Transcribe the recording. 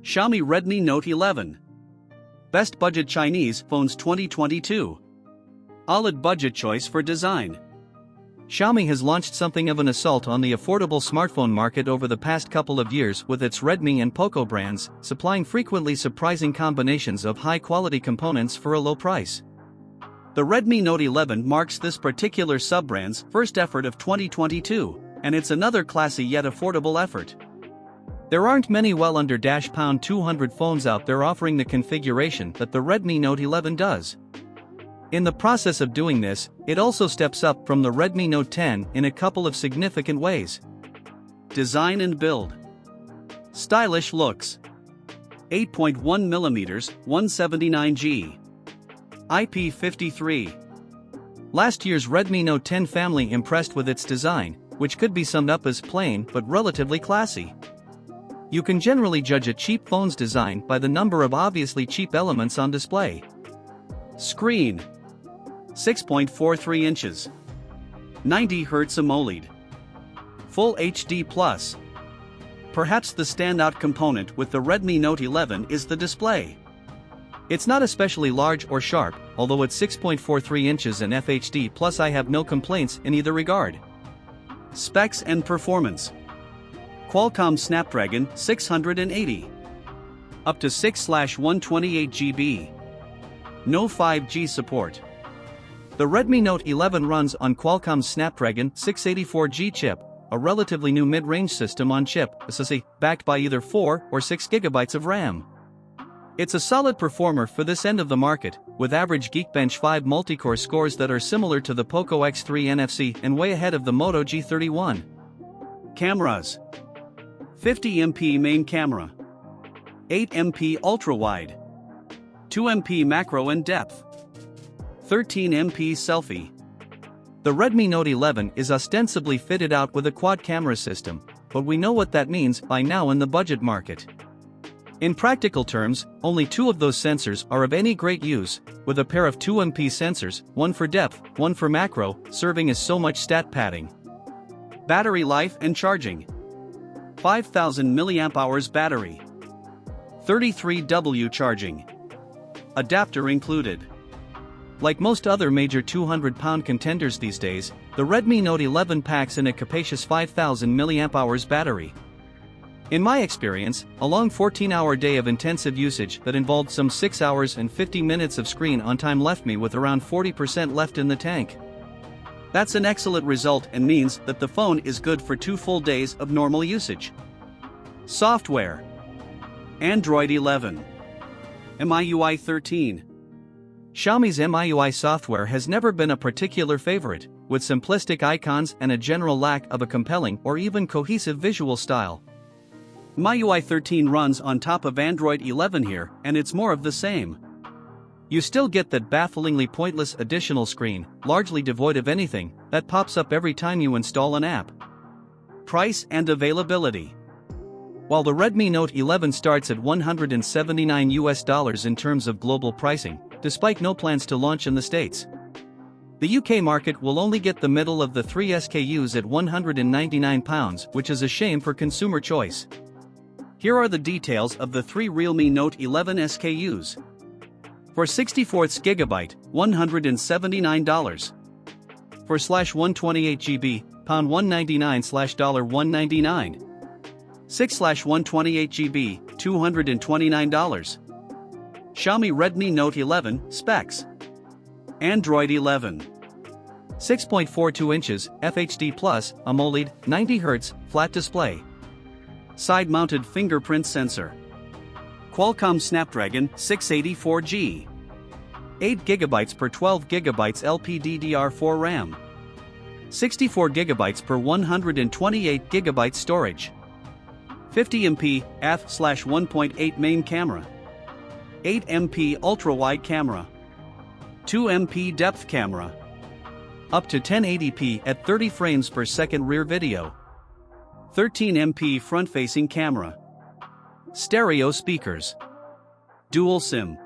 Xiaomi Redmi Note 11. Best Budget Chinese Phones 2022. OLED budget choice for design. Xiaomi has launched something of an assault on the affordable smartphone market over the past couple of years with its Redmi and Poco brands, supplying frequently surprising combinations of high-quality components for a low price. The Redmi Note 11 marks this particular sub-brand's first effort of 2022, and it's another classy yet affordable effort. There aren't many well under £200 phones out there offering the configuration that the Redmi Note 11 does. In the process of doing this, it also steps up from the Redmi Note 10 in a couple of significant ways. Design and build. Stylish looks. 8.1mm, 179G. IP53. Last year's Redmi Note 10 family impressed with its design, which could be summed up as plain but relatively classy. You can generally judge a cheap phone's design by the number of obviously cheap elements on display. Screen. 6.43 inches. 90 Hz AMOLED. Full HD+. Perhaps the standout component with the Redmi Note 11 is the display. It's not especially large or sharp, although at 6.43 inches and FHD+, I have no complaints in either regard. Specs and performance. Qualcomm Snapdragon 680. Up to 6/128 GB. No 5G support. The Redmi Note 11 runs on Qualcomm's Snapdragon 684G chip, a relatively new mid-range system on chip, SoC, backed by either 4 or 6 GB of RAM. It's a solid performer for this end of the market, with average Geekbench 5 multicore scores that are similar to the Poco X3 NFC and way ahead of the Moto G31. Cameras. 50MP main camera. 8MP ultra-wide. 2MP macro and depth. 13MP selfie. The Redmi Note 11 is ostensibly fitted out with a quad camera system, but we know what that means by now in the budget market. In practical terms, only 2 of those sensors are of any great use, with a pair of 2MP sensors, one for depth, one for macro, serving as so much stat padding. Battery life and charging. 5000 mAh battery. 33W charging. Adapter included. Like most other major £200 contenders these days, the Redmi Note 11 packs in a capacious 5000 mAh battery. In my experience, a long 14-hour day of intensive usage that involved some 6 hours and 50 minutes of screen on time left me with around 40% left in the tank. That's an excellent result and means that the phone is good for 2 full days of normal usage. Software. Android 11. MIUI 13. Xiaomi's MIUI software has never been a particular favorite, with simplistic icons and a general lack of a compelling or even cohesive visual style. MIUI 13 runs on top of Android 11 here, and it's more of the same. You still get that bafflingly pointless additional screen, largely devoid of anything, that pops up every time you install an app. Price and availability. While the Redmi Note 11 starts at $179 in terms of global pricing, despite no plans to launch in the States. The UK market will only get the middle of the 3 SKUs at £199, which is a shame for consumer choice. Here are the details of the 3 Realme Note 11 SKUs. For 64GB, $179. For /128GB, £199/$199. 6/128GB, $229. Xiaomi Redmi Note 11 specs. Android 11. 6.42 inches, FHD+, AMOLED, 90 Hz, flat display. Side-mounted fingerprint sensor. Qualcomm Snapdragon 684G. 8GB per 12GB LPDDR4 RAM. 64GB per 128GB storage. 50MP f/1.8 main camera. 8MP ultra-wide camera. 2MP depth camera. Up to 1080p at 30 frames per second rear video. 13MP front-facing camera. Stereo speakers. Dual SIM.